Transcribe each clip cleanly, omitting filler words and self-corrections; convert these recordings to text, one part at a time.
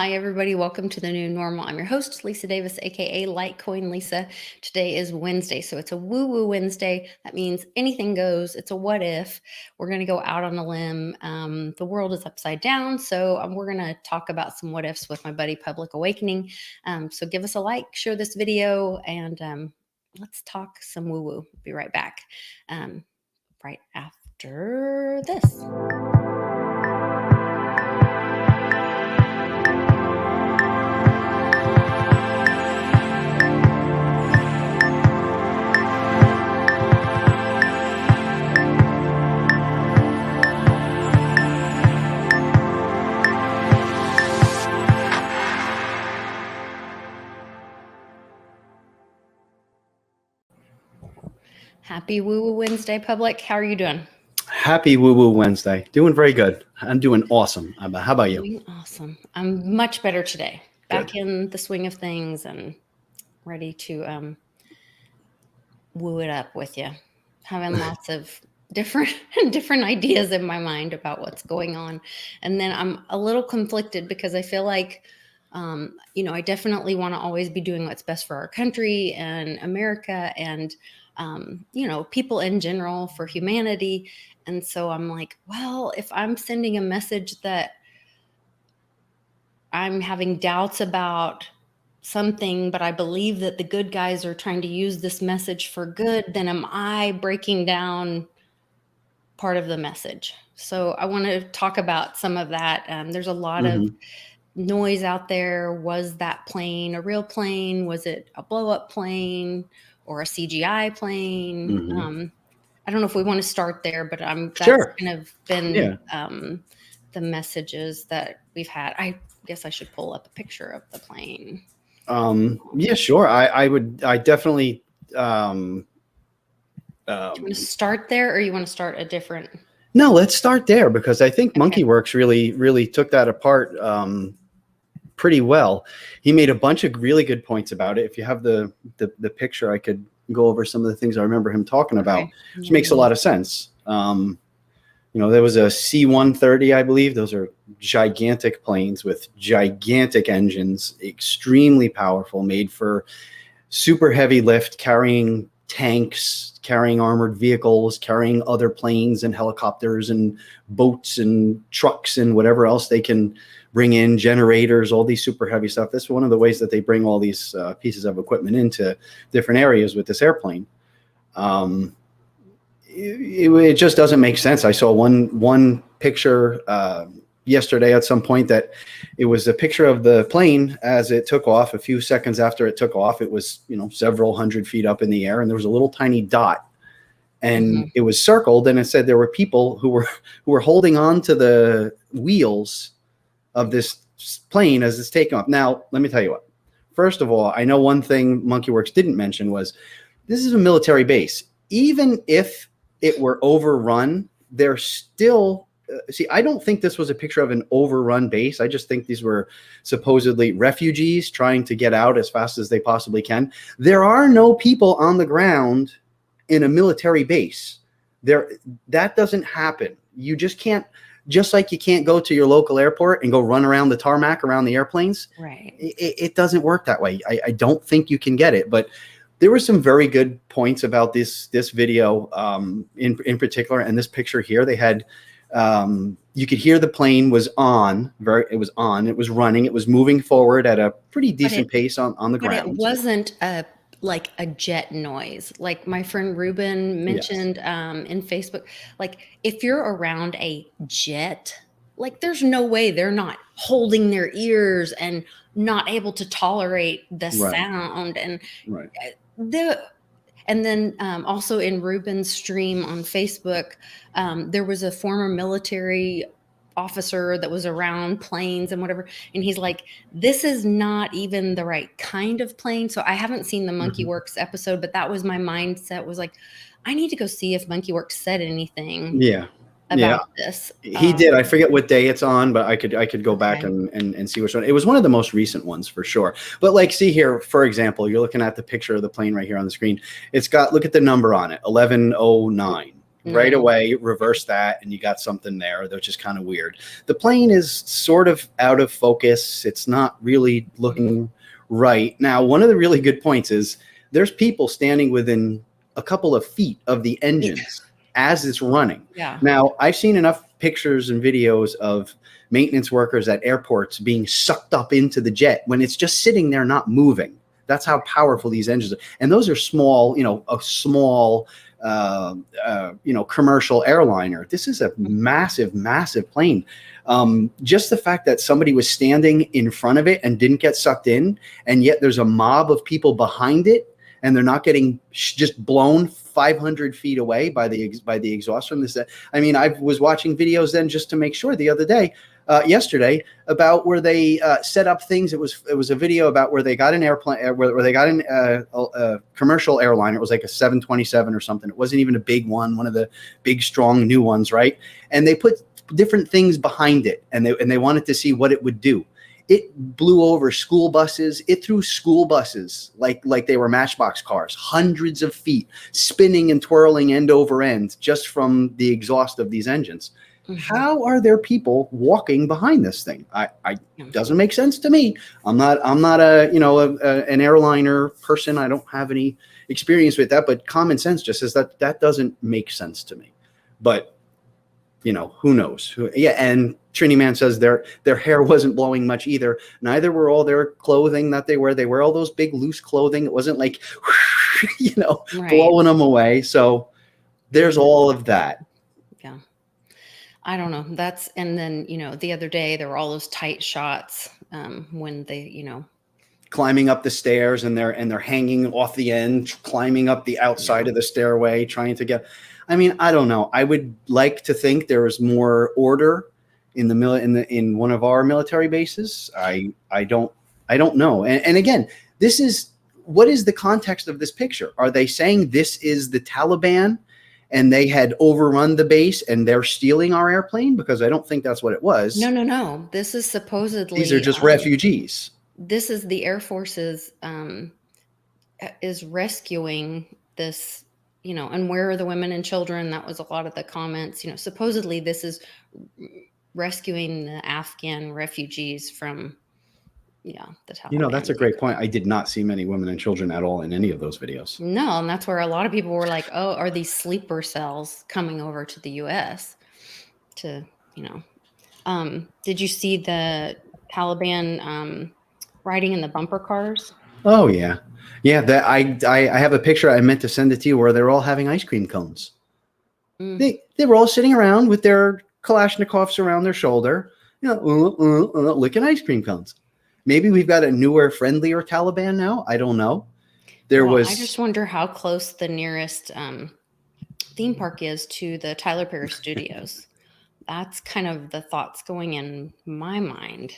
Hi, everybody. Welcome to the new normal. I'm your host, Lisa Davis, aka Litecoin Lisa. Today is Wednesday, so it's a WuJu Wednesday. That means anything goes. It's a what if. We're going to go out on a limb. The world is upside down, so we're going to talk about some what ifs with my buddy Public Awakening. So give us a like, share this video, and let's talk some woo-woo. Be right back. Right after this. Happy WuJu Wednesday, Public. How are you doing? Happy WuJu Wednesday. Doing very good. I'm doing awesome. How about you? Doing awesome. I'm much better today. Back Good. in the swing of things and ready to woo it up with you. Having lots of different ideas in my mind about what's going on. And then I'm a little conflicted because I feel like I definitely want to always be doing what's best for our country and America and people in general, for humanity. And so I'm like, well, if I'm sending a message that I'm having doubts about something, but I believe that the good guys are trying to use this message for good, then am I breaking down part of the message? So I want to talk about some of that. There's a lot of noise out there. Was that plane a real plane? Was it a blow up plane or a CGI plane? I don't know if we want to start there, but that's Sure. kind of been the messages that we've had. I guess I should pull up a picture of the plane. Yeah, sure. I definitely. Do you want to start there, or you want to start a different? No, let's start there because I think Monkeyworks really took that apart pretty well. He made a bunch of really good points about it. If you have the picture, I could go over some of the things I remember him talking about, which makes a lot of sense. There was a C-130, I believe. Those are gigantic planes with gigantic engines, extremely powerful, made for super heavy lift, carrying tanks, carrying armored vehicles, carrying other planes and helicopters and boats and trucks and whatever else they can bring in, generators, all these super heavy stuff. That's one of the ways that they bring all these pieces of equipment into different areas with this airplane. It just doesn't make sense. I saw one picture yesterday at some point that it was a picture of the plane as it took off. A few seconds after it took off, it was several hundred feet up in the air, and there was a little tiny dot, and it was circled, and it said there were people who were holding on to the wheels of this plane as it's taking off. Now, let me tell you what. First of all, I know one thing Monkeyworks didn't mention was this is a military base. Even if it were overrun, they're still see, I don't think this was a picture of an overrun base. I just think these were supposedly refugees trying to get out as fast as they possibly can. There are no people on the ground in a military base. That doesn't happen. You just can't, just like you can't go to your local airport and go run around the tarmac around the airplanes. Right. It doesn't work that way. I don't think you can get it, but there were some very good points about this video in particular, and this picture here. They had you could hear the plane was on. It was on. It was running. It was moving forward at a pretty decent pace on the ground. But it wasn't like a jet noise, like my friend Ruben mentioned in Facebook. Like if you're around a jet, like there's no way they're not holding their ears and not able to tolerate the sound and and then also in Ruben's stream on Facebook, there was a former military officer that was around planes and whatever. And he's like, this is not even the right kind of plane. So I haven't seen the Monkeyworks episode, but that was my mindset, was like, I need to go see if Monkeyworks said anything about this. He did. I forget what day it's on, but I could go back and see which one. It was one of the most recent ones for sure. But like, see here, for example, you're looking at the picture of the plane right here on the screen. It's got, look at the number on it, 1109. right No. away, reverse that, and you got something there, which is kind of weird. The plane is sort of out of focus. It's not really looking right. Now, one of the really good points is there's people standing within a couple of feet of the engines as it's running. Yeah. Now, I've seen enough pictures and videos of maintenance workers at airports being sucked up into the jet when it's just sitting there not moving. That's how powerful these engines are. And those are small, a small, commercial airliner. This is a massive, massive plane. Just the fact that somebody was standing in front of it and didn't get sucked in, and yet there's a mob of people behind it, and they're not getting just blown 500 feet away by the exhaust from this. I mean, I was watching videos then just to make sure the other day, yesterday, about where they set up things. It was a video about where they got an airplane, where they got a commercial airliner. It was like a 727 or something. It wasn't even a big one of the big, strong new ones, right? And they put different things behind it, and they wanted to see what it would do. It blew over school buses. It threw school buses like they were Matchbox cars, hundreds of feet, spinning and twirling end over end just from the exhaust of these engines. Mm-hmm. How are there people walking behind this thing? Doesn't make sense to me. I'm not an airliner person. I don't have any experience with that, but common sense just says that doesn't make sense to me. But who knows? And Trini Man says their hair wasn't blowing much either. Neither were all their clothing that they wear. They wear all those big loose clothing. It wasn't like, right, blowing them away. So there's all of that. Yeah. I don't know. And then, the other day there were all those tight shots when they, climbing up the stairs and they're hanging off the end, climbing up the outside of the stairway, trying to get. I mean, I don't know. I would like to think there was more order in one of our military bases. I don't know. And again, what is the context of this picture? Are they saying this is the Taliban and they had overrun the base and they're stealing our airplane? Because I don't think that's what it was. No. This is supposedly, these are just refugees. This is the Air Force's is rescuing this, and where are the women and children? That was a lot of the comments. Supposedly this is rescuing the Afghan refugees from, the Taliban. That's a great point. I did not see many women and children at all in any of those videos. No, and that's where a lot of people were like, oh, are these sleeper cells coming over to the U.S. to, did you see the Taliban riding in the bumper cars? Oh, yeah. Yeah, I have a picture. I meant to send it to you where they're all having ice cream cones. They were all sitting around with their Kalashnikovs around their shoulder, licking ice cream cones. Maybe we've got a newer, friendlier Taliban now. I don't know. I just wonder how close the nearest theme park is to the Tyler Perry Studios. That's kind of the thoughts going in my mind.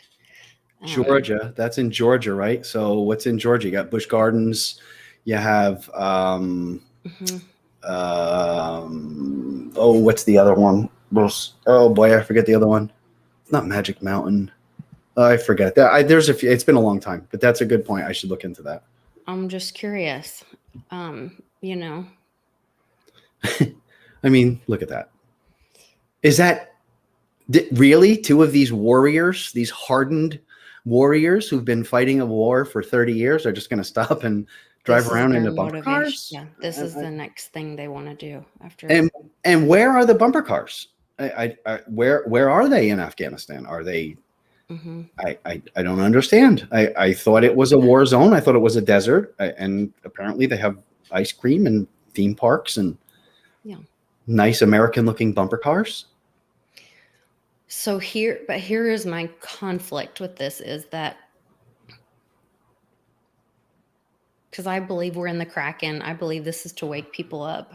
Georgia. That's in Georgia, right? So what's in Georgia? You got Busch Gardens. You have what's the other one? Oh boy, I forget the other one. It's not Magic Mountain. I forget that. There's a few. It's been a long time, but that's a good point. I should look into that. I'm just curious. I mean, look at that. Is that really two of these warriors, these hardened warriors who've been fighting a war for 30 years are just going to stop and drive around in the bumper cars? Yeah, this is the next thing they want to do after. And where are the bumper cars? Where are they in Afghanistan? Are they? Mm-hmm. I don't understand. I thought it was a war zone. I thought it was a desert, and apparently they have ice cream and theme parks and nice American-looking bumper cars. So here is my conflict with this is that because I believe we're in the Kraken, I believe this is to wake people up,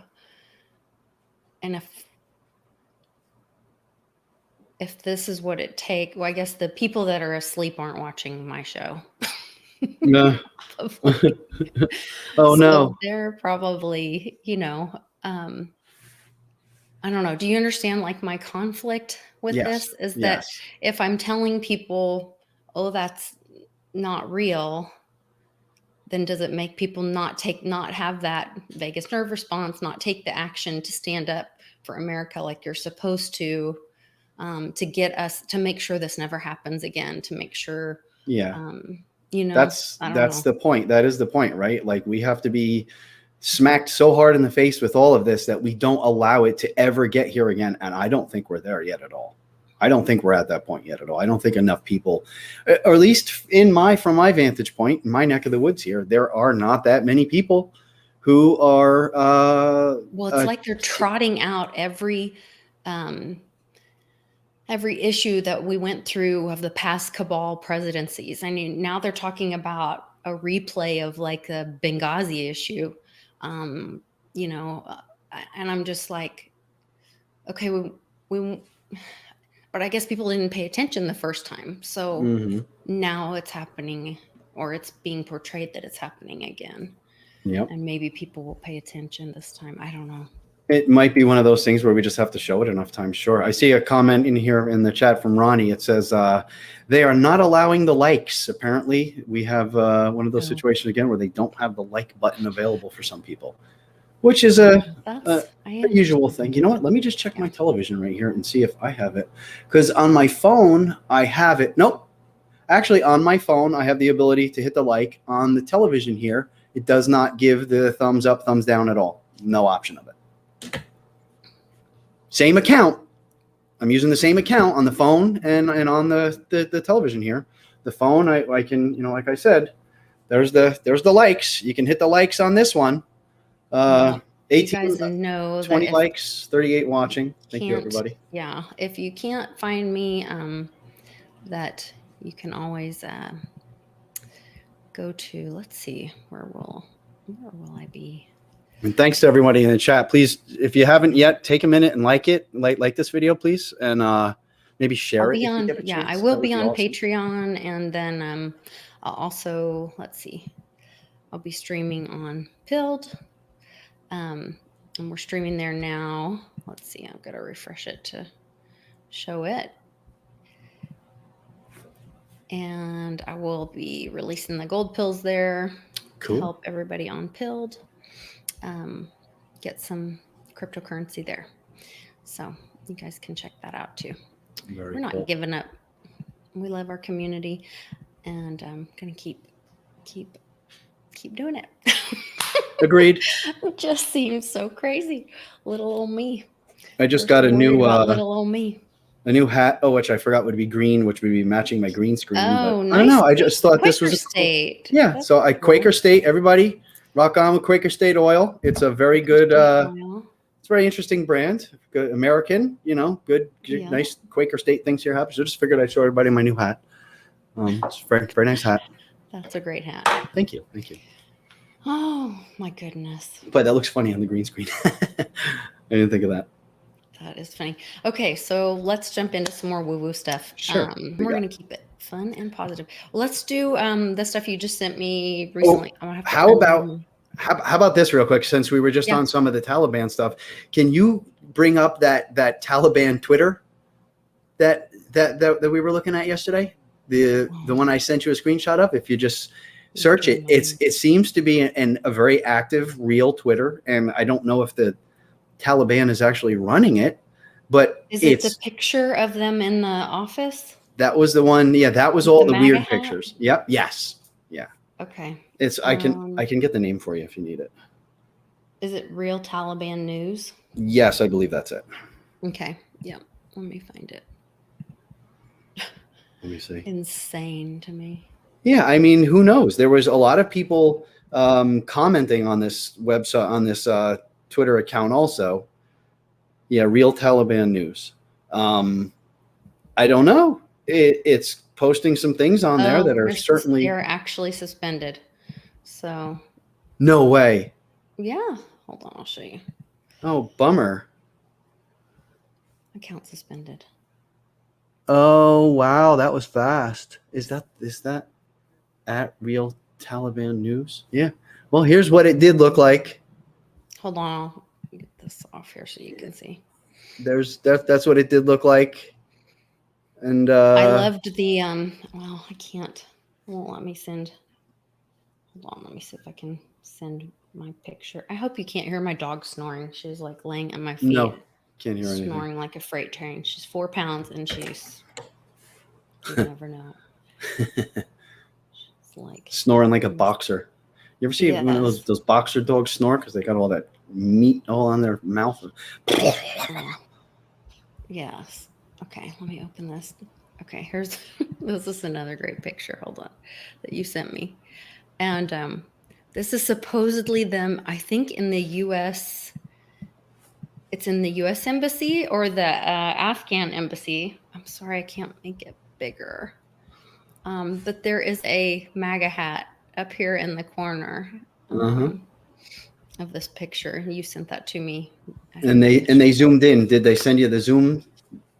and if this is what it takes, well, I guess the people that are asleep aren't watching my show. No. Oh, no. They're probably, I don't know. Do you understand like my conflict with this is that if I'm telling people, oh, that's not real, then does it make people not have that vagus nerve response, not take the action to stand up for America like you're supposed to get us to make sure this never happens again, to make sure, Yeah. you know, That's I don't know. the point. That is the point, right? Like we have to be smacked so hard in the face with all of this that we don't allow it to ever get here again. And I don't think we're there yet at all. I don't think we're at that point yet at all. I don't think enough people, or at least from my vantage point, in my neck of the woods here, there are not that many people who are. Well, it's like they're trotting out every issue that we went through of the past cabal presidencies. I mean, now they're talking about a replay of like the Benghazi issue, you know, and I'm just like, okay, we, but I guess people didn't pay attention the first time. So now it's happening, or it's being portrayed that it's happening again. Yep. And maybe people will pay attention this time. I don't know. It might be one of those things where we just have to show it enough times. Sure. I see a comment in here in the chat from Ronnie. It says they are not allowing the likes. Apparently, we have one of those situations again where they don't have the like button available for some people, which is a usual thing. You know what? Let me just check my television right here and see if I have it. Because on my phone, I have it. Nope. Actually, on my phone, I have the ability to hit the like. On the television here, it does not give the thumbs up, thumbs down at all. No option of it. Same account. I'm using the same account on the phone and on the television here. The phone, I can, you know, like I said, there's the likes. You can hit the likes on this one. 18, you guys know 20 likes, 38 watching. Thank you, everybody. Yeah, if you can't find me, that you can always go to. Let's see, where will I be? And thanks to everybody in the chat. Please, if you haven't yet, take a minute and like this video, please, and maybe share it. I will be on Patreon, and then I'll also, let's see, I'll be streaming on Pilled, and we're streaming there now. Let's see, I'm gonna refresh it to show it, and I will be releasing the gold pills there to help everybody on Pilled. Get some cryptocurrency there. So you guys can check that out too. We're not giving up. We love our community, and I'm going to keep doing it. Agreed. It just seems so crazy. Little old me. I just got a new little old me. A new hat, which I forgot would be green, which would be matching my green screen. Oh, nice. I don't know. I just thought Quaker this was State. Cool. Yeah. So Quaker State, everybody rock on with Quaker State oil. It's a very good, it's a very interesting brand. Good American, you know, good, nice Quaker State things here happen. So just figured I'd show everybody my new hat. It's a very, very nice hat. That's a great hat. Thank you. Thank you. Oh my goodness. But that looks funny on the green screen. I didn't think of that. That is funny. Okay, so let's jump into some more woo-woo stuff. Sure. We're going to keep it fun and positive. Let's do the stuff you just sent me recently. How about this real quick? Since we were just on some of the Taliban stuff, can you bring up that Taliban Twitter that we were looking at yesterday? The one I sent you a screenshot of. If you just search it, it seems to be a very active, real Twitter, and I don't know if the Taliban is actually running it, but is it the picture of them in the office? That was the one. Yeah, that was all the weird pictures. Yep. Yes. Yeah. Okay. It's I can get the name for you if you need it. Is it Real Taliban News? Yes, I believe that's it. Okay. Yeah. Let me find it. Let me see. Insane to me. Yeah, I mean, who knows? There was a lot of people commenting on this website, on this Twitter account also. Yeah, Real Taliban News. I don't know. It's posting some things on there that are certainly... They're actually suspended. So... No way. Yeah. Hold on, I'll show you. Oh, bummer. Account suspended. Oh, wow. That was fast. Is that at Real Taliban News? Yeah. Well, here's what it did look like. Hold on. I'll get this off here so you can see. That's what it did look like. And I loved the well, I can't. It won't let me send. Hold on, let me see if I can send my picture. I hope you can't hear my dog snoring. She's like laying at my feet. No. Can't hear anything. Snoring like a freight train. She's 4 pounds and she's, you never know. She's like snoring like a boxer. You ever see one of those boxer dogs snore because they got all that meat all on their mouth? Yes. Okay, let me open this. Okay, here's this is another great picture. Hold on, that you sent me, and this is supposedly them. I think in the U.S. It's in the U.S. embassy or the Afghan embassy. I'm sorry, I can't make it bigger. But there is a MAGA hat up here in the corner of this picture. You sent that to me. And they zoomed in. Did they send you the zoom?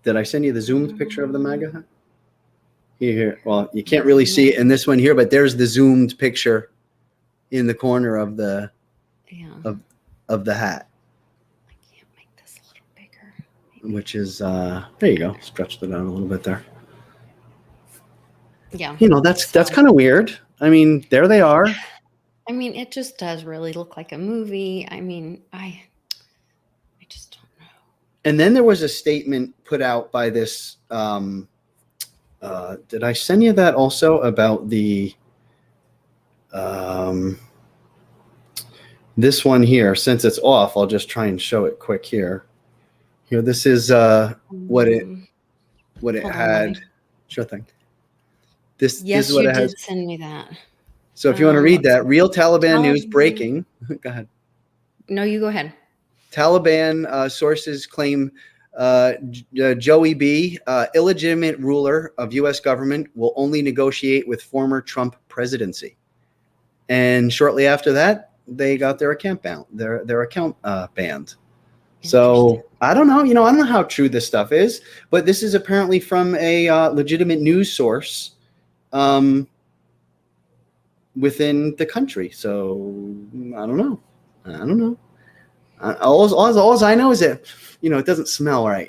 Did I send you the zoomed picture of the MAGA hat? Here. Well, you can't really see it in this one here, but there's the zoomed picture in the corner of the of the hat. I can't make this a little bigger. Maybe. Which is there you go. Stretched it out a little bit there. Yeah. You know, that's kind of weird. I mean, there they are. I mean, it just does really look like a movie. I mean, I just don't know. And then there was a statement put out by this. Did I send you that also about the this one here? Since it's off, I'll just try and show it quick here. Here, this is what it had. Sure thing. This is what it has. Did send me that. So if you want to read that, real Taliban news breaking. Go ahead. No, you go ahead. Taliban sources claim Joey B., illegitimate ruler of U.S. government, will only negotiate with former Trump presidency. And shortly after that, they got their account bound. Their account banned. So I don't know. I don't know how true this stuff is, but this is apparently from a legitimate news source within the country. So I don't know. All I know is that it doesn't smell right.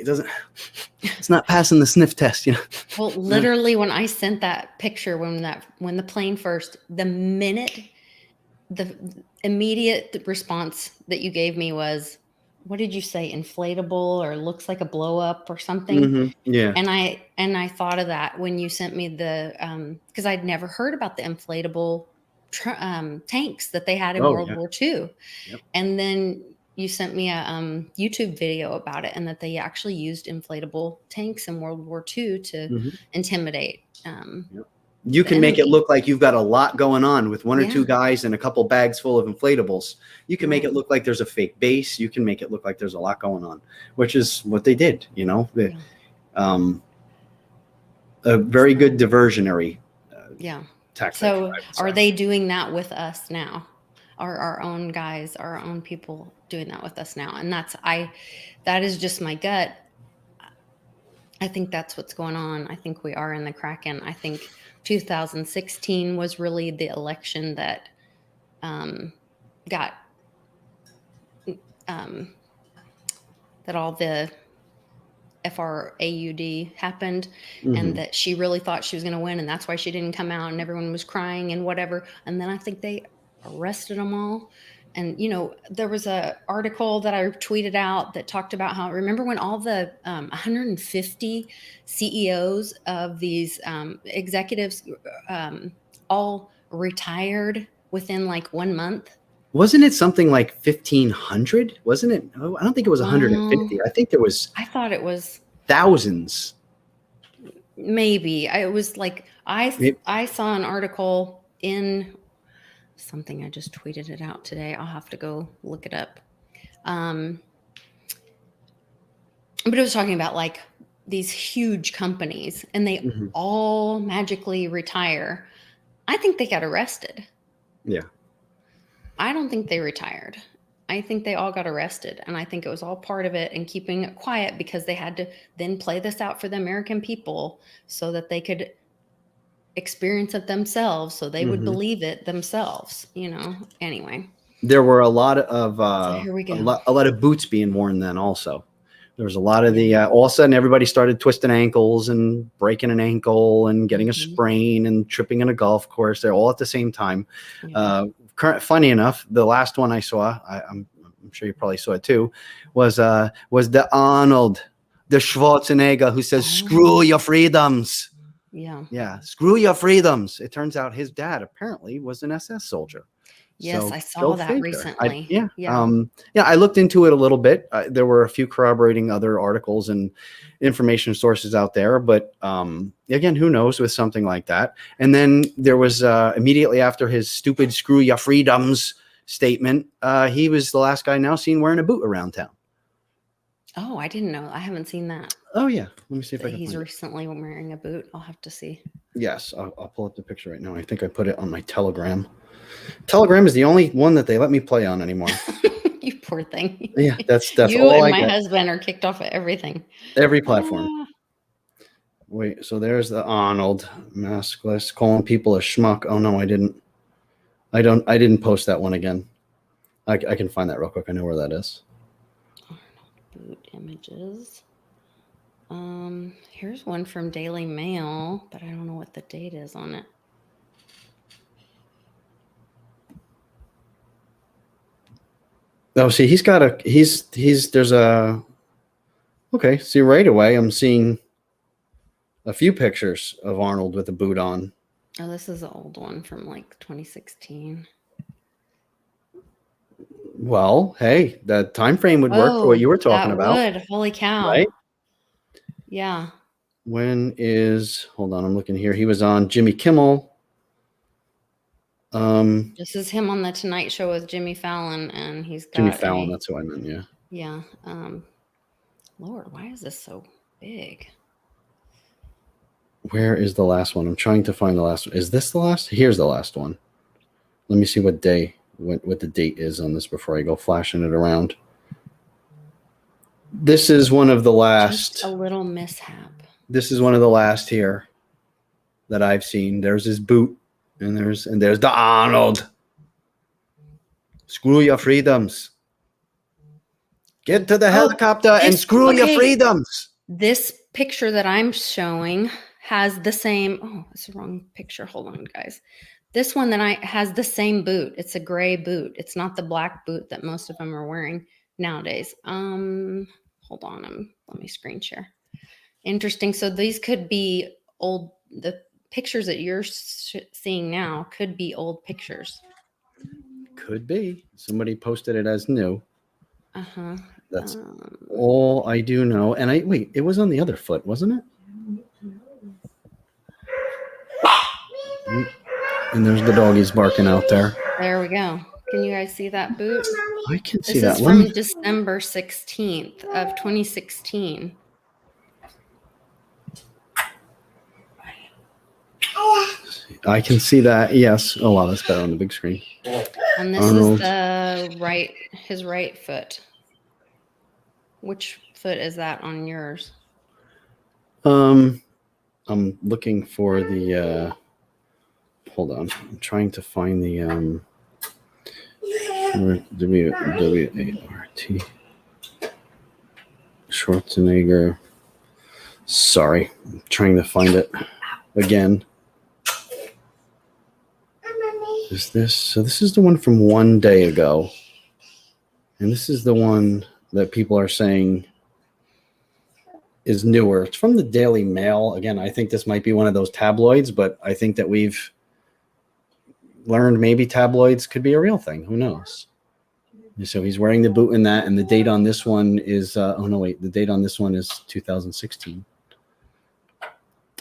It's not passing the sniff test. Well, literally, when I sent that picture, when the plane first, the immediate response that you gave me was, what did you say? Inflatable, or looks like a blow up or something. Mm-hmm. Yeah. And I thought of that when you sent me the because I'd never heard about the inflatable tanks that they had in World War II. Yep. And then you sent me a YouTube video about it, and that they actually used inflatable tanks in World War II to intimidate. You can make it look like you've got a lot going on with one or two guys and a couple bags full of inflatables. You can make it look like there's a fake base. You can make it look like there's a lot going on, which is what they did. A very good diversionary tactic. So are they doing that with us now? Are our own guys, our own people doing that with us now? And that is just my gut. I think that's what's going on. I think we are in the Kraken. I think 2016 was really the election that got that all the FRAUD happened, and that she really thought she was going to win, and that's why she didn't come out, and everyone was crying and whatever. And then I think they arrested them all. And, there was a article that I tweeted out that talked about how, remember when all the 150 CEOs of these executives all retired within like 1 month? Wasn't it something like 1,500? Wasn't it? Oh, I don't think it was 150. I think there was. I thought it was thousands. Maybe. It was like, I saw an article in something. I just tweeted it out today. I'll have to go look it up. But it was talking about like these huge companies, and they all magically retire. I think they got arrested. Yeah. I don't think they retired. I think they all got arrested, and I think it was all part of it and keeping it quiet because they had to then play this out for the American people so that they could experience it themselves, so they would believe it themselves. Anyway, there were a lot of so here we go. a lot of boots being worn then also. There was a lot of the all of a sudden everybody started twisting ankles and breaking an ankle and getting a sprain and tripping in a golf course. They're all at the same time. Funny enough, the last one I saw, I'm I'm sure you probably saw it too, was the Arnold, the Schwarzenegger who says, "Screw your freedoms." Yeah. Yeah, screw your freedoms. It turns out his dad apparently was an SS soldier. Yes, So I saw go that figure. recently. Yeah. Yeah. Yeah, I looked into it a little bit. There were a few corroborating other articles and information sources out there, but again, who knows with something like that. And then there was immediately after his stupid "screw your freedoms" statement, he was the last guy now seen wearing a boot around town. Oh, I didn't know. I haven't seen that. Oh yeah, let me see if I can He's find it. recently wearing a boot. I'll have to see. Yes, I'll pull up the picture right now. I think I put it on my Telegram. Telegram is the only one that they let me play on anymore. You poor thing. Yeah, that's You all and I my get. husband are kicked off of everything. Every platform. Ah. Wait, so there's the Arnold maskless calling people a schmuck. Oh no, I didn't. I didn't post that one again. I can find that real quick. I know where that is. Boot images. Here's one from Daily Mail, but I don't know what the date is on it. Oh, see, there's a, okay, see right away I'm seeing a few pictures of Arnold with a boot on. Oh, this is an old one from like 2016. Well, hey, that time frame would work for what you were talking about. Would. Holy cow. Right? Yeah. Hold on, I'm looking here. He was on Jimmy Kimmel. This is him on the Tonight Show with Jimmy Fallon, and he's got Jimmy Fallon, that's who I meant, yeah. Yeah. Lord, why is this so big? Where is the last one? I'm trying to find the last one. Is this the last? Here's the last one. Let me see what day, what the date is on this before I go flashing it around. This is one of the last. Just a little mishap. This is one of the last here that I've seen. There's his boot, and there's the Arnold. Screw your freedoms. Get to the helicopter and screw your freedoms. This picture that I'm showing has the same. Oh, it's the wrong picture. Hold on, guys. This one that has the same boot. It's a gray boot. It's not the black boot that most of them are wearing nowadays. Hold on. Let me screen share. Interesting. So these could be old. The pictures that you're seeing now could be old pictures. Could be. Somebody posted it as new. Uh-huh. That's all I do know. And it was on the other foot, wasn't it? And there's the doggies barking out there. There we go. Can you guys see that boot? I can see that. This is from December 16th of 2016. I can see that. Yes. Oh wow, that's better on the big screen. And this is his right foot. Which foot is that on yours? I'm looking for the hold on. I'm trying to find the W-A-R-T Schwarzenegger. Sorry, I'm trying to find it again. Is this? So this is the one from one day ago. And this is the one that people are saying is newer. It's from the Daily Mail. Again, I think this might be one of those tabloids, but I think that we've learned maybe tabloids could be a real thing. Who knows? So he's wearing the boot in that, and the date on this one is, the date on this one is 2016.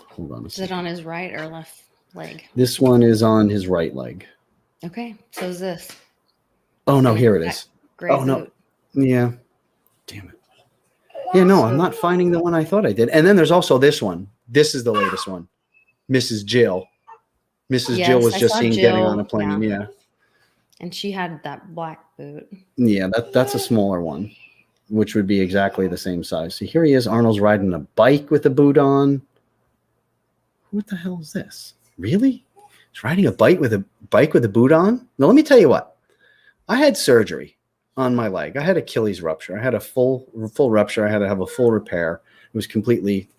Hold on a second. Is it on his right or left leg? This one is on his right leg. Okay, so is this. Oh, no, here it is. Gray boot. No. Yeah. Damn it. Yeah, no, I'm not finding the one I thought I did. And then there's also this one. This is the latest one. Mrs. Jill. Jill was just seen getting on a plane. Yeah. And she had that black boot. Yeah, that's a smaller one, which would be exactly the same size. So here he is. Arnold's riding a bike with a boot on. What the hell is this? Really? He's riding a bike with a boot on? Now, let me tell you what. I had surgery on my leg. I had Achilles rupture. I had a full rupture. I had to have a full repair. It was completely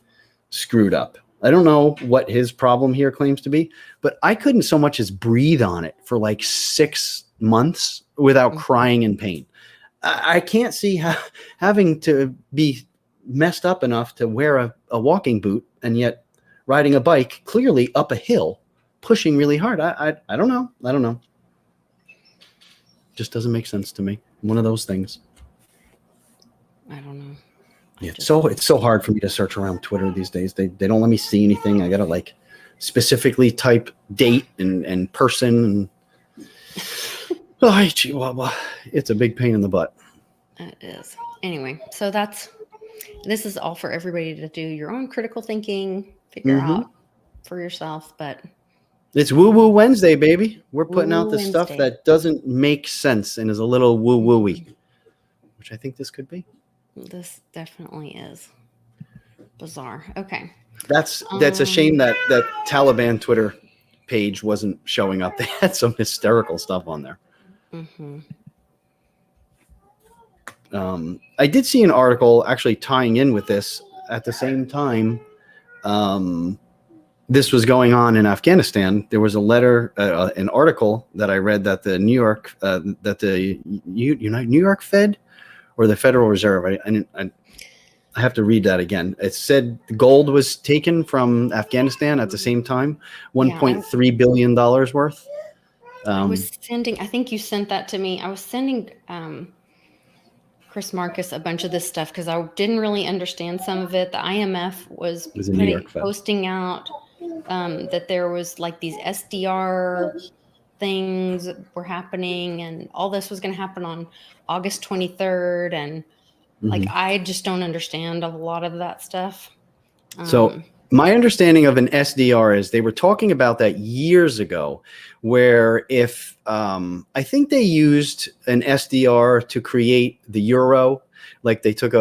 screwed up. I don't know what his problem here claims to be, but I couldn't so much as breathe on it for like 6 months without crying in pain. I can't see having to be messed up enough to wear a walking boot and yet riding a bike clearly up a hill, pushing really hard. I don't know. I don't know. Just doesn't make sense to me. One of those things. I don't know. Yeah, it's so hard for me to search around Twitter these days. They don't let me see anything. I gotta like specifically type date and person. Oh, Chihuahua. It's a big pain in the butt. It is. Anyway, so this is all for everybody to do your own critical thinking, figure out for yourself. But it's WuJu Wednesday, baby. We're putting out the WuJu stuff Wednesday. that doesn't make sense and is a little woo-woo-y, which I think this could be. This definitely is bizarre. Okay. That's a shame that Taliban Twitter page wasn't showing up. They had some hysterical stuff on there. I did see an article actually tying in with this at the same time. This was going on in Afghanistan. There was a letter, an article that I read that the New York Fed or the Federal Reserve. I have to read that again. It said gold was taken from Afghanistan at the same time, $1.3 billion worth. I was sending, I think you sent that to me. I was sending Chris Marcus a bunch of this stuff because I didn't really understand some of it. The IMF was posting out that there was like these SDR things were happening and all this was going to happen on August 23rd. And like, I just don't understand a lot of that stuff. So my understanding of an SDR is they were talking about that years ago, where if I think they used an SDR to create the euro, like they took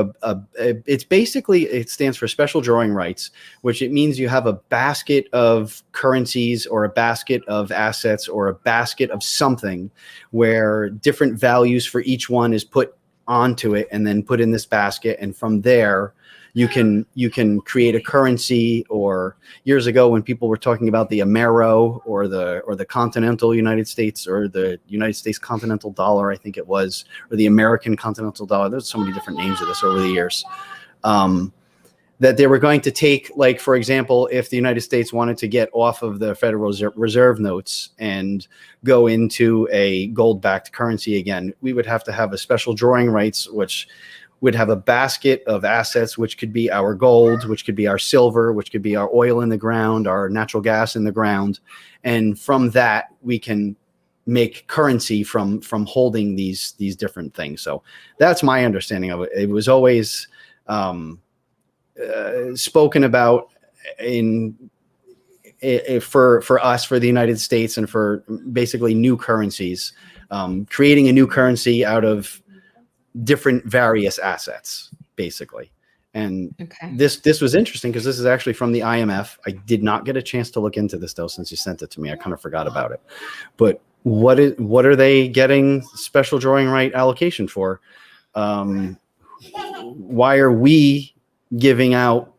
it's basically, it stands for special drawing rights, which it means you have a basket of currencies or a basket of assets or a basket of something where different values for each one is put onto it and then put in this basket. And from there, you can create a currency. Or years ago when people were talking about the Amero or the continental United States or the United States continental dollar, I think it was, or the American continental dollar. There's so many different names of this over the years. That they were going to take, like, for example, if the United States wanted to get off of the Federal Reserve notes and go into a gold-backed currency again, we would have to have a special drawing rights, which would have a basket of assets, which could be our gold, which could be our silver, which could be our oil in the ground, our natural gas in the ground. And from that, we can make currency from holding these different things. So that's my understanding of it. It was always spoken about for us, for the United States, and for basically new currencies, creating a new currency out of different various assets, basically. And this was interesting because this is actually from the IMF. I did not get a chance to look into this though, since you sent it to me. I kind of forgot about it. But what are they getting special drawing right allocation for? Why are we giving out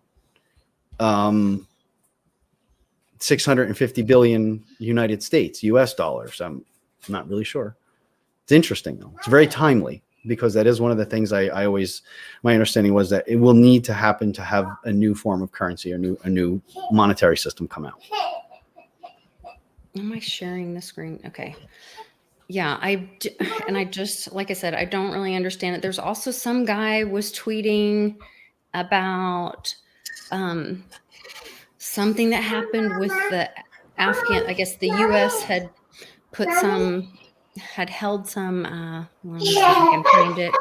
650 billion United States US dollars? I'm not really sure. It's interesting though. It's very timely, because that is one of the things I always, my understanding was that it will need to happen to have a new form of currency, a new monetary system come out. Am I sharing the screen? Okay. Yeah, I just, like I said, I don't really understand it. There's also some guy was tweeting about something that happened with the Afghan, I guess the US had held some, let me see if I can find it.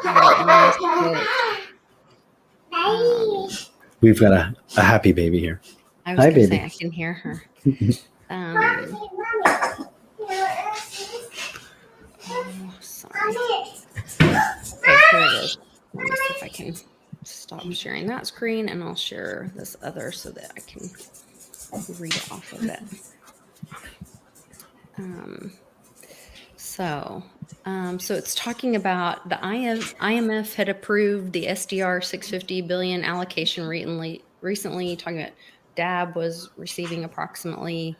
We've got a happy baby here. I was going to say, I can hear her. Sorry. Okay, here it is. Let me see if I can stop sharing that screen, and I'll share this other so that I can read off of it. So it's talking about the IMF had approved the SDR 650 billion allocation recently, talking about DAB was receiving approximately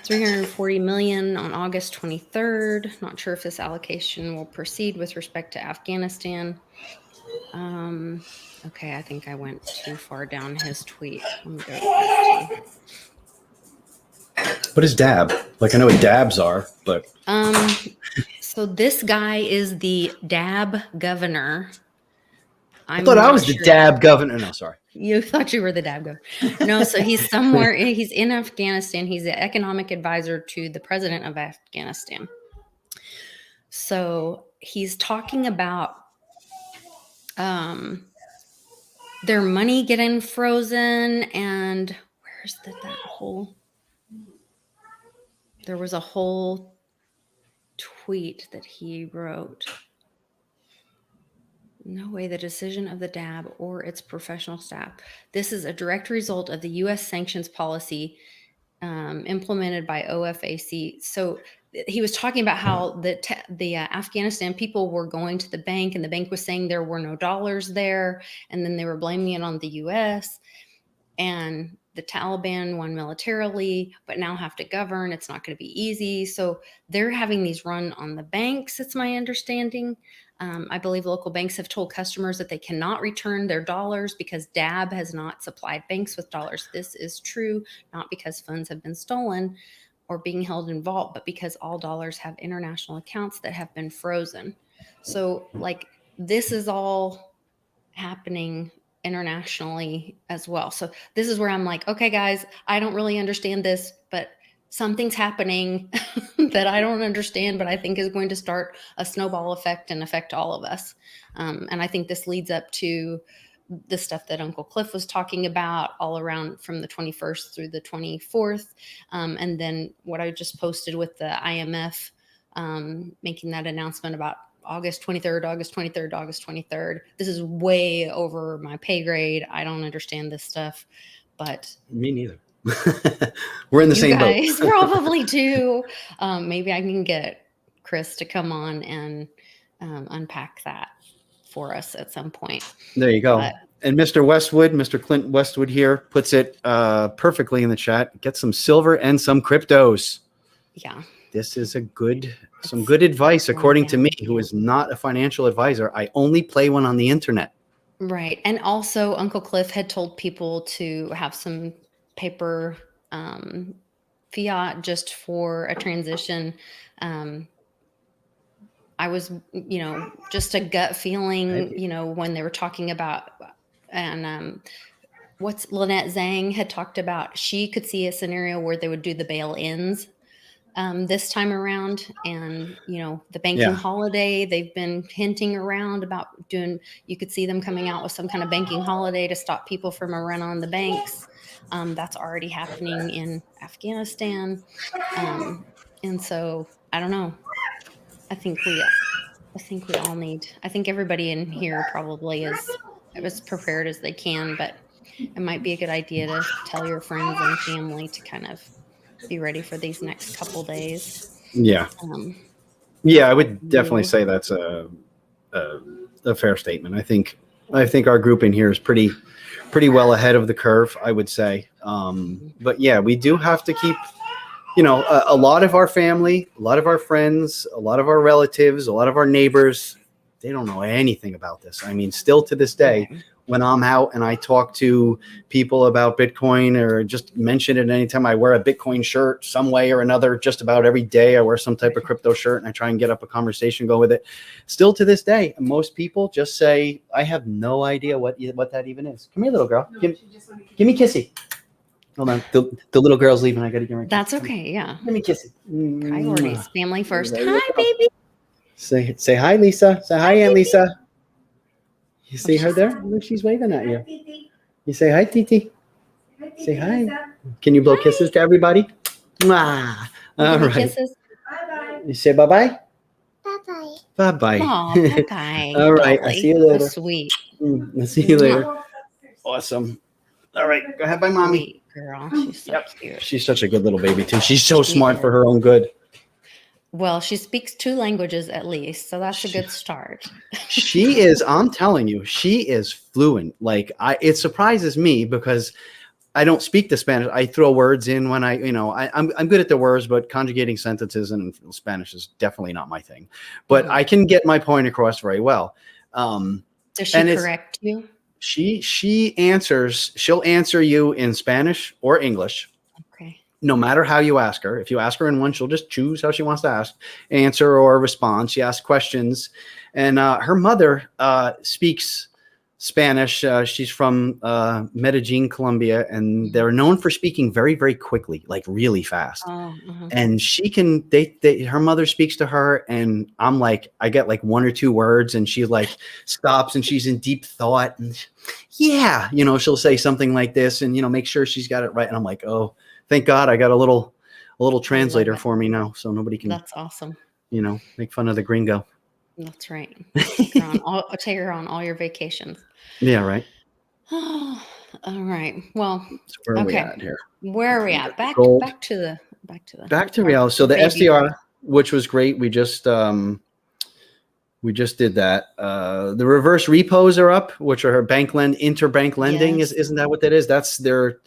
$340 million on August 23rd. Not sure if this allocation will proceed with respect to Afghanistan. Okay, I think I went too far down his tweet. Let me go back to. What is dab? Like, I know what dabs are, but So this guy is the dab governor. I thought I was the dab governor. No, sorry. You thought you were the dab governor. No, so he's somewhere. He's in Afghanistan. He's the economic advisor to the president of Afghanistan. So he's talking about their money getting frozen, and where's that whole? There was a whole tweet that he wrote. No way, the decision of the DAB or its professional staff. This is a direct result of the U.S. sanctions policy implemented by OFAC. So he was talking about how the Afghanistan people were going to the bank, and the bank was saying there were no dollars there, and then they were blaming it on the U.S. and the Taliban won militarily, but now have to govern. It's not going to be easy. So they're having these run on the banks, it's my understanding. I believe local banks have told customers that they cannot return their dollars because DAB has not supplied banks with dollars. This is true, not because funds have been stolen or being held in vault, but because all dollars have international accounts that have been frozen. So like this is all happening internationally as well. So this is where I'm like, okay, guys, I don't really understand this, but something's happening that I don't understand, but I think is going to start a snowball effect and affect all of us. And I think this leads up to the stuff that Uncle Cliff was talking about all around from the 21st through the 24th. And then what I just posted with the IMF making that announcement about August 23rd. This is way over my pay grade. I don't understand this stuff, but me neither. We're in the same boat. You guys probably too. Maybe I can get Chris to come on and unpack that for us at some point. There you go. And Mr. Clint Westwood here puts it perfectly in the chat. Get some silver and some cryptos. Yeah. This is some good advice, according to me, who is not a financial advisor. I only play one on the internet. Right. And also Uncle Cliff had told people to have some paper fiat just for a transition. I was, just a gut feeling, when they were talking about, and what's Lynette Zhang had talked about, she could see a scenario where they would do the bail-ins this time around, and the banking holiday, they've been hinting around about doing, you could see them coming out with some kind of banking holiday to stop people from a run on the banks. That's already happening in Afghanistan. And so I don't know. I think we all need, I think everybody in here probably is as prepared as they can, but it might be a good idea to tell your friends and family to kind of be ready for these next couple days. Yeah. I would definitely say that's a fair statement. I think our group in here is pretty well ahead of the curve, I would say. But yeah, we do have to keep, a lot of our family, a lot of our friends, a lot of our relatives, a lot of our neighbors, they don't know anything about this. I mean, still to this day, when I'm out and I talk to people about Bitcoin or just mention it anytime I wear a Bitcoin shirt some way or another, just about every day I wear some type of crypto shirt and I try and get up a conversation going with it. Still to this day, most people just say, I have no idea what that even is. Come here, little girl. No, give me kissy. Hold on. The little girl's leaving. I got to give her a kiss. That's okay. Yeah. Give me kissy. Priorities. Family first. Hi, baby. Say hi, Lisa. Say hi, Aunt Lisa. You see her there? Look, she's waving at you. You say hi, Titi. Say hi. Can you blow kisses to everybody? Mwah. All right. Kisses. Bye-bye. You say bye-bye? Bye-bye. Bye-bye. Oh, bye-bye. All right. I'll see you later. So sweet. I'll see you later. Awesome. All right. Go ahead, bye, Mommy. Sweet girl. She's so cute. She's such a good little baby, too. She's so smart for her own good. Well, she speaks 2 languages at least, so that's a good start. She is, I'm telling you, she is fluent. Like it surprises me because I don't speak the Spanish. I throw words in when I'm good at the words, but conjugating sentences in Spanish is definitely not my thing. But I can get my point across very well. Does she And correct you? she'll answer you in Spanish or English, Okay. no matter how you ask her. If you ask her in one, she'll just choose how she wants to answer or respond. She asks questions, and her mother speaks Spanish. She's from Medellin, Colombia, and they're known for speaking very, very quickly, like really fast. Oh, And she can, her mother speaks to her, and I'm like, I get like one or two words, and she like stops, and she's in deep thought, and yeah, she'll say something like this, and make sure she's got it right. And I'm like, oh, thank God I got a little translator for me now, so nobody can. That's awesome. Make fun of the gringo. That's right. Take her on all your vacations. Yeah, right. All right. Well, so where are we at here? Where are we at? Back to reality. So the SDR, which was great. We just did that. The reverse repos are up, which are interbank lending. Yes. Isn't that what that is? That's they're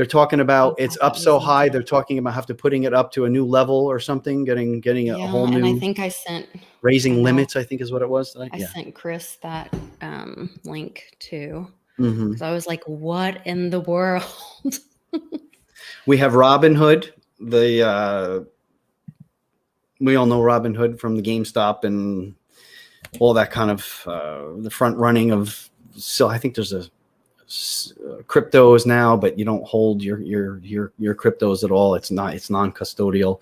talking about. It's up so high. They're talking about putting it up to a new level or something, getting a whole new. And I think I sent raising limits. I think is what it was. I sent Chris that link too. Mm-hmm. Because I was like, what in the world? We have Robinhood. We all know Robinhood from the GameStop and all that kind of the front running of. So I think there's a cryptos now, but you don't hold your cryptos at all. It's non-custodial.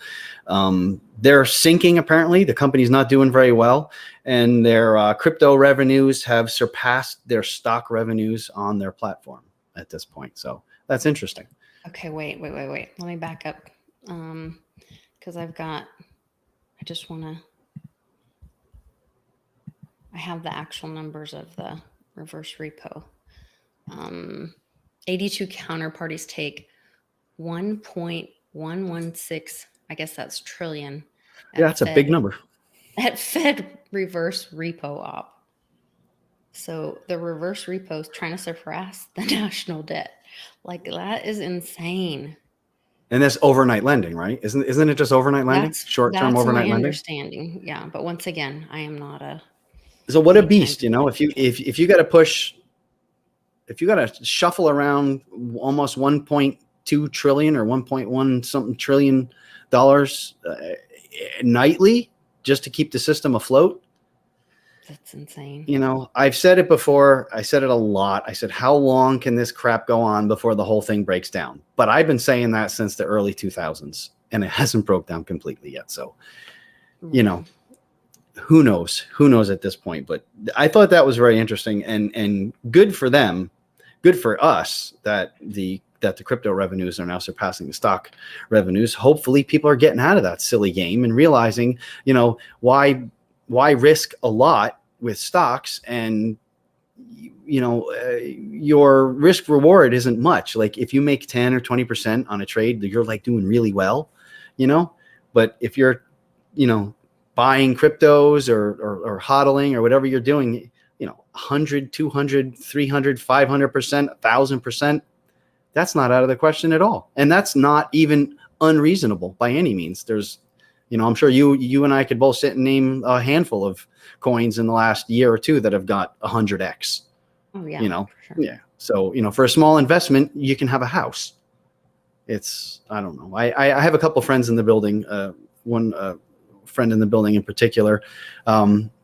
They're sinking. Apparently the company's not doing very well, and their crypto revenues have surpassed their stock revenues on their platform at this point. So that's interesting. Okay, wait. Let me back up. Because I have the actual numbers of the reverse repo. 82 counterparties take 1.116, I guess that's trillion. Yeah, that's a big number. At Fed reverse repo op. So the reverse repo is trying to surpass the national debt. Like, that is insane. And that's overnight lending, right? Isn't it just overnight lending? Short-term overnight lending? Understanding. Yeah. But once again, I am not a. So what a beast, if you got to push, if you got to shuffle around almost 1.2 trillion or 1.1 something trillion dollars nightly just to keep the system afloat. That's insane. I've said it before. I said it a lot. I said, how long can this crap go on before the whole thing breaks down? But I've been saying that since the early 2000s, and it hasn't broke down completely yet. So, who knows at this point, but I thought that was very interesting and good for them, good for us that the crypto revenues are now surpassing the stock revenues. Hopefully people are getting out of that silly game and realizing, why risk a lot with stocks, and your risk reward isn't much. Like if you make 10 or 20% on a trade, you're like doing really well, but if you're, buying cryptos or hodling or whatever you're doing, 100, 200, 300, 500%, 1,000%, that's not out of the question at all. And that's not even unreasonable by any means. There's, I'm sure you and I could both sit and name a handful of coins in the last year or two that have got 100x. Oh yeah. Sure. Yeah. So, for a small investment, you can have a house. It's, I don't know. I have a couple of friends in the building. One friend in the building in particular.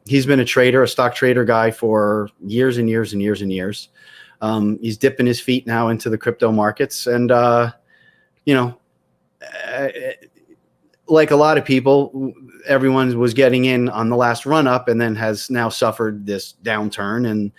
He's been a stock trader guy for years and years and years and years. He's dipping his feet now into the crypto markets, and like a lot of people, everyone was getting in on the last run up and then has now suffered this downturn and,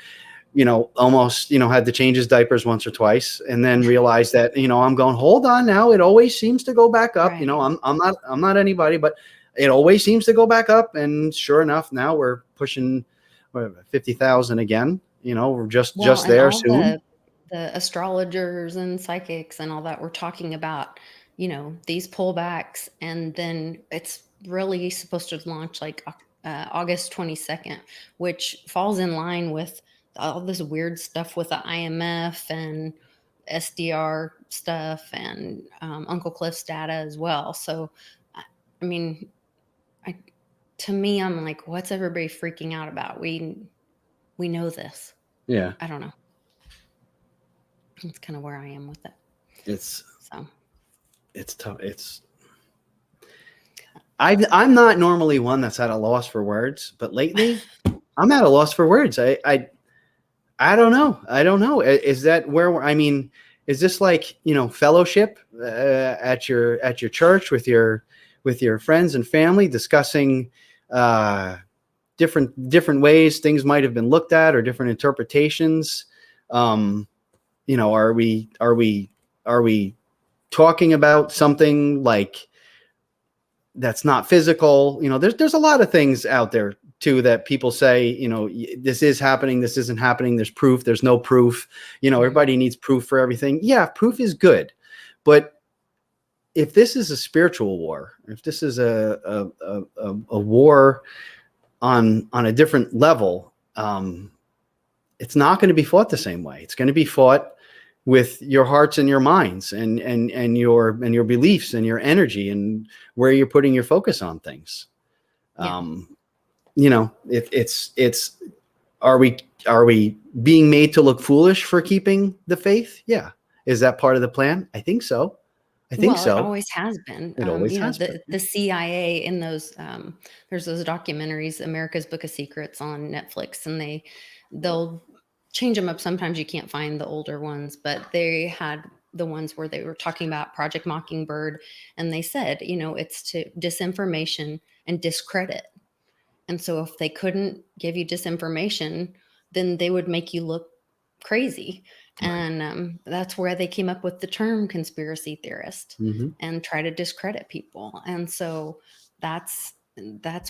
almost, had to change his diapers once or twice and then realized that, I'm going, hold on now. It always seems to go back up. Right. I'm not anybody, but it always seems to go back up. And sure enough, now we're pushing 50,000 again, we're just there soon. The astrologers and psychics and all that were talking about, these pullbacks, and then it's really supposed to launch like August 22nd, which falls in line with all this weird stuff with the IMF and SDR stuff and Uncle Cliff's data as well. So, I mean, to me, I'm like, what's everybody freaking out about? We know this. Yeah. I don't know. That's kind of where I am with it. It's tough. I'm not normally one that's at a loss for words, but lately I'm at a loss for words. I don't know. I don't know. Is that where I mean? Is this like, you know, fellowship at your church with your friends and family discussing different ways things might have been looked at or different interpretations? You know, are we talking about something like that's not physical? You know, there's a lot of things out there too that people say, you know, this is happening, this isn't happening, there's proof, there's no proof. You know, everybody needs proof for everything. Yeah, proof is good. But if this is a spiritual war, if this is a war on a different level, it's not going to be fought the same way. It's going to be fought with your hearts and your minds and your beliefs and your energy and where you're putting your focus on things. Yeah. You know, it's are we being made to look foolish for keeping the faith? Yeah. Is that part of the plan? I think so. It always has been. It always has been. The CIA in those, there's those documentaries, America's Book of Secrets on Netflix, and they'll change them up. Sometimes you can't find the older ones, but they had the ones where they were talking about Project Mockingbird, and they said, you know, it's to disinformation and discredit. And so if they couldn't give you disinformation, then they would make you look crazy. Right. And that's where they came up with the term conspiracy theorist and try to discredit people. And so that's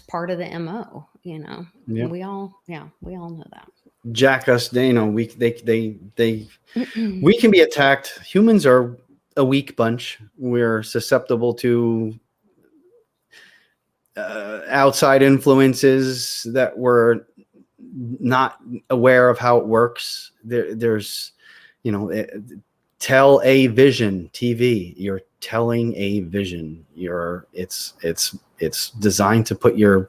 part of the MO, you know. Yep. We all know that. Jack us, you know, we can be attacked. Humans are a weak bunch. We're susceptible to outside influences that we're not aware of how it works. There's, you know, tell a vision TV. You're telling a vision. It's designed to put your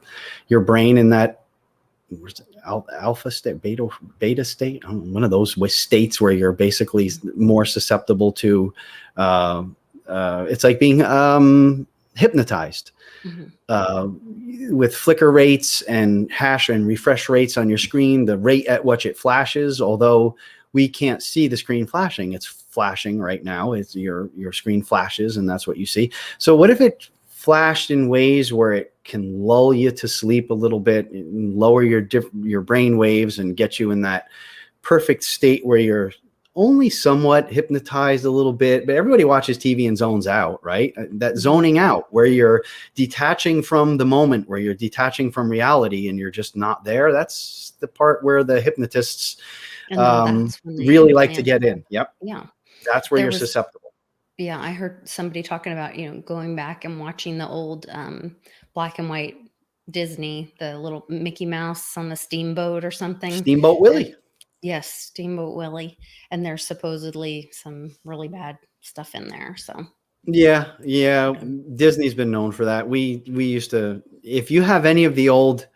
brain in that alpha state, beta state, one of those states where you're basically more susceptible to it's like being hypnotized with flicker rates and hash and refresh rates on your screen, the rate at which it flashes. Although we can't see the screen flashing, it's flashing right now. It's your screen flashes, and that's what you see. So what if it flashed in ways where it can lull you to sleep a little bit, and lower your brain waves and get you in that perfect state where you're only somewhat hypnotized a little bit, but everybody watches TV and zones out, right? That zoning out where you're detaching from the moment, where you're detaching from reality and you're just not there. That's the part where the hypnotists really like to get in. Yep. Yeah. That's where you're susceptible. Yeah. I heard somebody talking about, you know, going back and watching the old black and white Disney, the little Mickey Mouse on the steamboat or something. Steamboat Willie. Yes, Steamboat Willie. And there's supposedly some really bad stuff in there. So yeah. Disney's been known for that. We used to, if you have any of the old,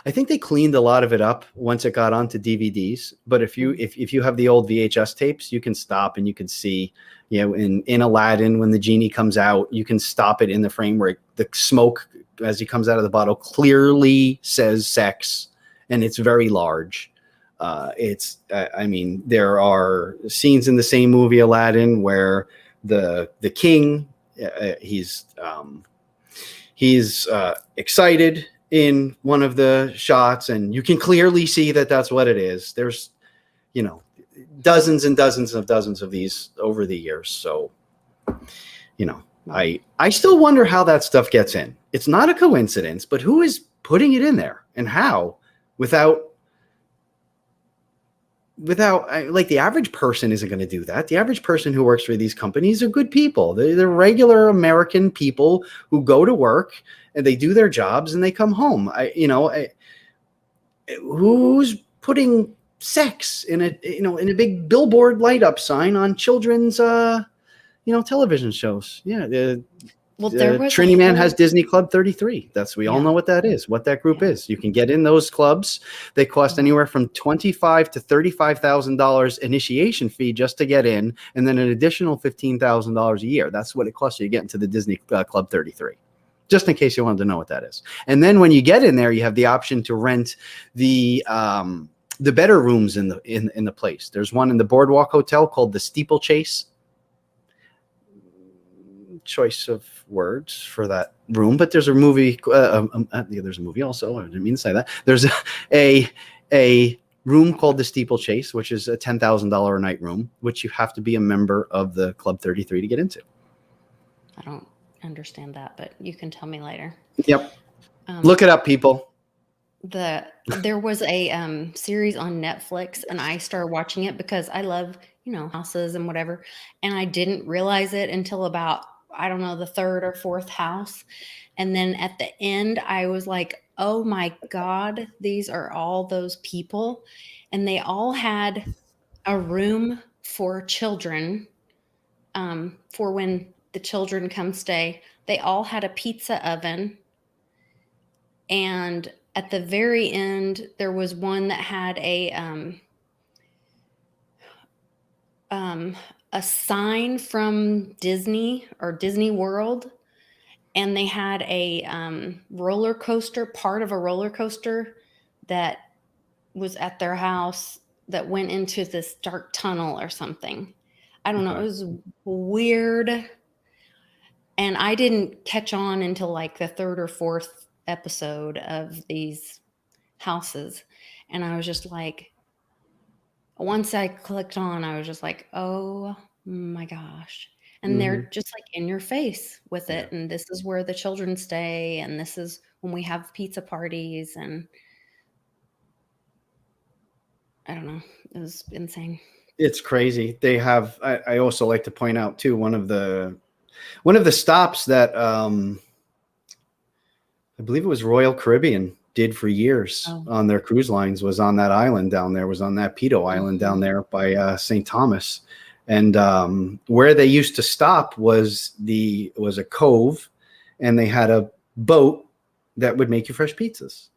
I think they cleaned a lot of it up once it got onto DVDs. But if you have the old VHS tapes, you can stop and you can see, you know, in Aladdin, when the genie comes out, you can stop it in the frame where the smoke as he comes out of the bottle clearly says sex, and it's very large. I mean, there are scenes in the same movie Aladdin where the king he's excited in one of the shots, and you can clearly see that that's what it is. There's, you know, dozens and dozens of these over the years. So, you know, I still wonder how that stuff gets in. It's not a coincidence, but who is putting it in there and how without like the average person isn't going to do that. The average person who works for these companies are good people. They're regular American people who go to work and they do their jobs and they come home. Who's putting sex in a big billboard light up sign on children's television shows. Yeah, Well, there was a Trinity Man whole has Disney Club 33. We all yeah, know what that is, what that group yeah. is. You can get in those clubs. They cost Wow. anywhere from $25,000 to $35,000 initiation fee just to get in, and then an additional $15,000 a year. That's what it costs you to get into the Disney Club 33. Just in case you wanted to know what that is. And then when you get in there, you have the option to rent the better rooms in the place. There's one in the Boardwalk Hotel called the Steeplechase. Choice of words for that room, but there's a movie. There's a movie also. I didn't mean to say that. There's a room called the Steeplechase, which is a $10,000 a night room, which you have to be a member of the Club 33 to get into. I don't understand that, but you can tell me later. Yep. Look it up, people. There was a series on Netflix, and I started watching it because I love houses and whatever, and I didn't realize it until about, I don't know, the third or fourth house. And then at the end, I was like, oh my God, these are all those people. And they all had a room for children, for when the children come stay. They all had a pizza oven. And at the very end, there was one that had a sign from Disney or Disney World, and they had a roller coaster, part of a roller coaster that was at their house that went into this dark tunnel or something. I don't know. It was weird. And I didn't catch on until like the third or fourth episode of these houses. And I was just like, once I clicked on, I was just like, oh my gosh. And they're just like in your face with it. And this is where the children stay. And this is when we have pizza parties. And I don't know. It was insane. It's crazy. They have, I also like to point out too, one of the stops that I believe it was Royal Caribbean did for years on their cruise lines was on that island down there, was on that Pedo Island down there by St. Thomas. And where they used to stop was a cove, and they had a boat that would make you fresh pizzas.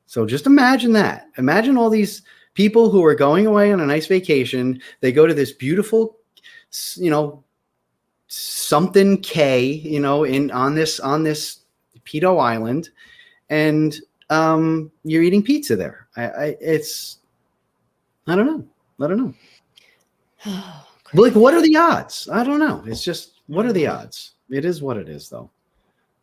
So just imagine that. Imagine all these people who are going away on a nice vacation. They go to this beautiful, something K, on this Pedo Island, and you're eating pizza there. I don't know. Like, what are the odds? I don't know. It's just, what are the odds? It is what it is, though.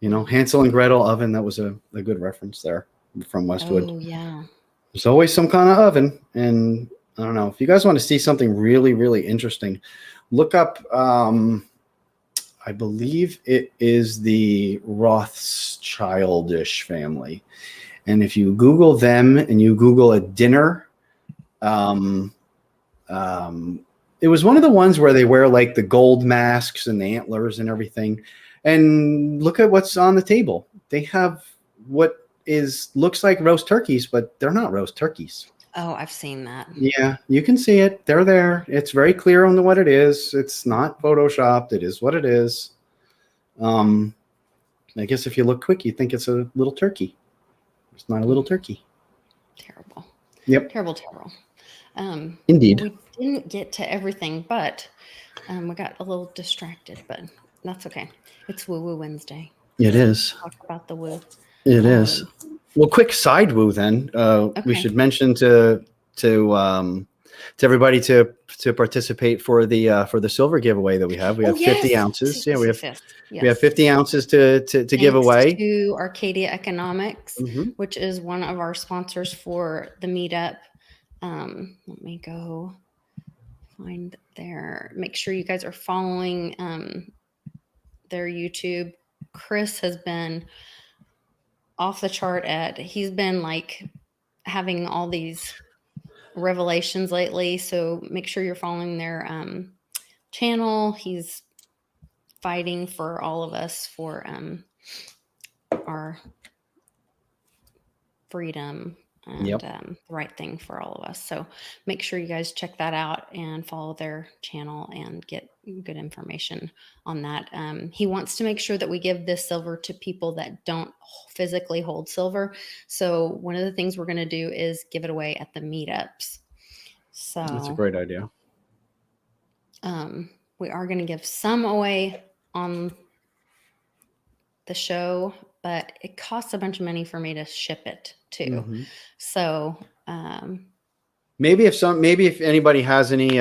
Hansel and Gretel oven. That was a good reference there from Westwood. Oh yeah. There's always some kind of oven, and I don't know if you guys want to see something really, really interesting. Look up. I believe it is the Rothschildish family. And if you Google them and you Google a dinner, it was one of the ones where they wear like the gold masks and the antlers and everything. And look at what's on the table. They have what looks like roast turkeys, but they're not roast turkeys. Oh, I've seen that. Yeah, you can see it. They're there. It's very clear on what it is. It's not photoshopped. It is what it is. I guess if you look quick, you think it's a little turkey. It's not a little turkey. Terrible. Yep. Terrible. Indeed. We didn't get to everything, but we got a little distracted, but that's okay. It's WuJu Wednesday. It is. Talk about the woo. It is. Well, quick side woo then. We should mention to everybody to participate for the silver giveaway that we have. We have 50 ounces. Yeah, we have 50 ounces to give away to Arcadia Economics, which is one of our sponsors for the meetup. Let me go find make sure you guys are following their YouTube. Chris has been off the chart he's been like having all these revelations lately. So make sure you're following their channel. He's fighting for all of us for our freedom and the right thing for all of us. So make sure you guys check that out and follow their channel and get good information on that. He wants to make sure that we give this silver to people that don't physically hold silver. So one of the things we're going to do is give it away at the meetups. So that's a great idea. We are going to give some away on the show, but it costs a bunch of money for me to ship it too. So maybe if anybody has any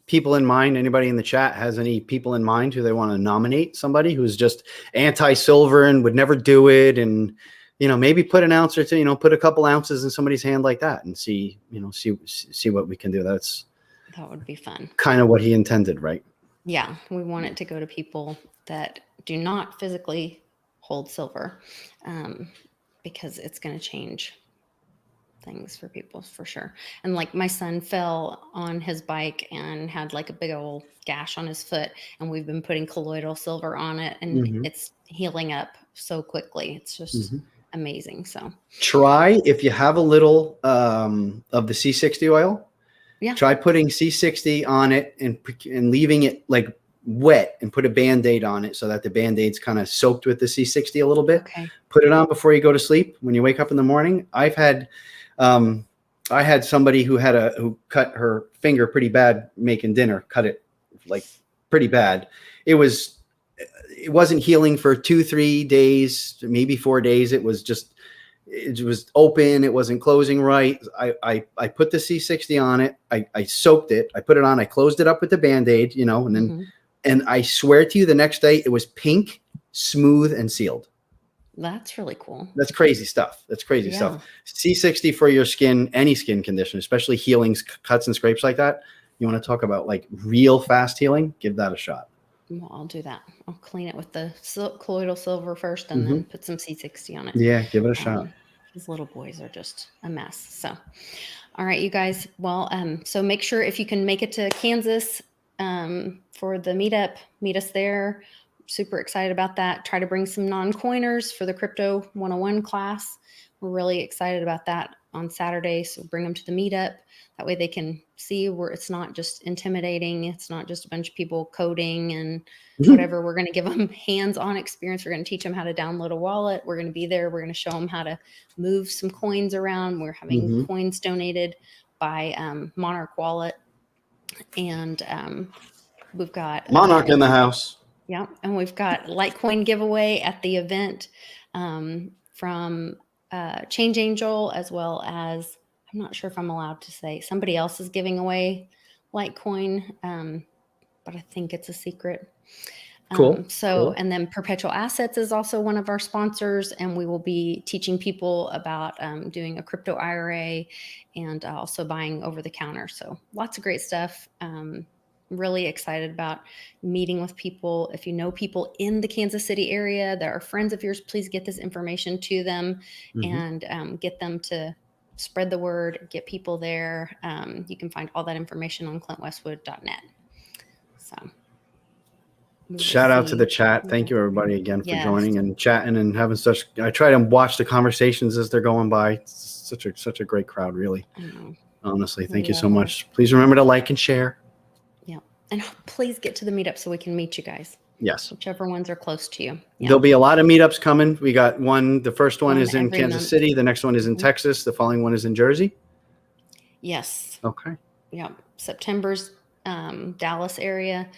people in mind, anybody in the chat has any people in mind who they want to nominate, somebody who's just anti-silver and would never do it, and maybe put an ounce or two, put a couple ounces in somebody's hand like that and see what we can do. That would be fun. Kind of what he intended, right? Yeah, we want it to go to people that do not physically hold silver, because it's going to change things for people for sure. And like my son fell on his bike and had like a big old gash on his foot, and we've been putting colloidal silver on it, and it's healing up so quickly. It's just amazing. So try, if you have a little of the C60 oil, try putting C60 on it and leaving it like wet, and put a Band-Aid on it so that the Band-Aid's kind of soaked with the C60 a little bit. Put it on before you go to sleep. When you wake up in the morning, I had somebody who cut her finger pretty bad making dinner, cut it like pretty bad. It wasn't healing for 2-3 days, maybe 4 days. It was open. It wasn't closing right. I put the C60 on it. I soaked it. I put it on. I closed it up with the Band-Aid, and then, and I swear to you, the next day it was pink, smooth, and sealed. That's really cool. That's crazy stuff. Stuff. C60 for your skin, any skin condition, especially healings, cuts and scrapes like that. You want to talk about like real fast healing? Give that a shot. Well, I'll do that. I'll clean it with the colloidal silver first, and then put some C60 on it. Yeah, give it a shot. These little boys are just a mess. So, all right, you guys. Well, so make sure if you can make it to Kansas for the meetup, meet us there. Super excited about that. Try to bring some non-coiners for the Crypto 101 class. We're really excited about that on Saturday. So bring them to the meetup. That way they can see where it's not just intimidating. It's not just a bunch of people coding and whatever. We're going to give them hands-on experience. We're going to teach them how to download a wallet. We're going to be there. We're going to show them how to move some coins around. We're having coins donated by Monarch Wallet. And we've got Monarch in the house. Yeah, and we've got Litecoin giveaway at the event from Change Angel, as well as, I'm not sure if I'm allowed to say, somebody else is giving away Litecoin, but I think it's a secret. Cool. Cool. And then Perpetual Assets is also one of our sponsors, and we will be teaching people about doing a crypto IRA and also buying over the counter. So lots of great stuff. Really excited about meeting with people. If you know people in the Kansas City area that are friends of yours, please get this information to them and get them to spread the word, get people there. You can find all that information on clintwestwood.net. So shout out to the chat. Thank you everybody again for joining and chatting and having I try to watch the conversations as they're going by. It's such a great crowd, really. Honestly, thank you so much. Please remember to like and share. And please get to the meetup so we can meet you guys. Yes. Whichever ones are close to you. There'll be a lot of meetups coming. We got one. The first one is in Kansas City. The next one is in Texas. The following one is in Jersey. Yes. Okay. Yeah. September's Dallas area.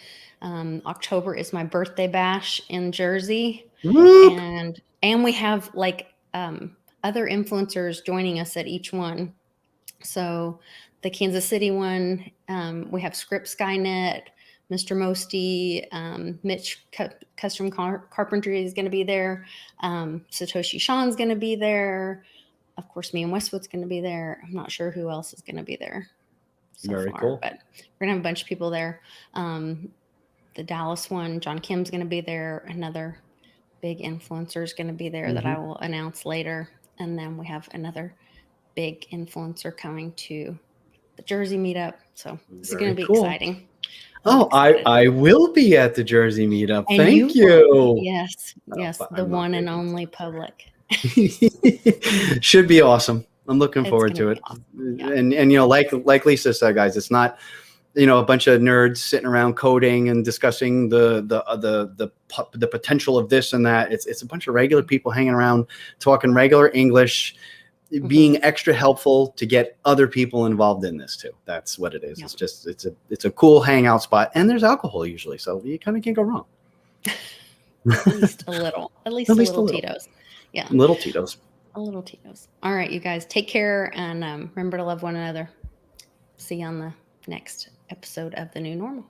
October is my birthday bash in Jersey. And we have like other influencers joining us at each one. So the Kansas City one, we have Script Skynet, Mr. Mosty, Mitch Custom Carpentry is going to be there. Satoshi Sean's going to be there. Of course, me and Westwood's going to be there. I'm not sure who else is going to be there Very cool. But we're going to have a bunch of people there. The Dallas one, John Kim's going to be there. Another big influencer is going to be there that I will announce later. And then we have another big influencer coming to the Jersey meetup. So this is going to be exciting. Oh, I will be at the Jersey meetup. And Thank you. Yes. The one and only public. Should be awesome. I'm looking It's forward gonna to be it. awesome. Yeah. And like Lisa said, guys, it's not a bunch of nerds sitting around coding and discussing the potential of this and that. It's a bunch of regular people hanging around talking regular English, being extra helpful to get other people involved in this too. That's what it is. Yeah. It's a cool hangout spot, and there's alcohol usually, so you kind of can't go wrong. At least a little. At least At a least a little little. Tito's. Yeah. Little Tito's. A little Tito's. All right, you guys, take care and remember to love one another. See you on the next episode of The New Normal.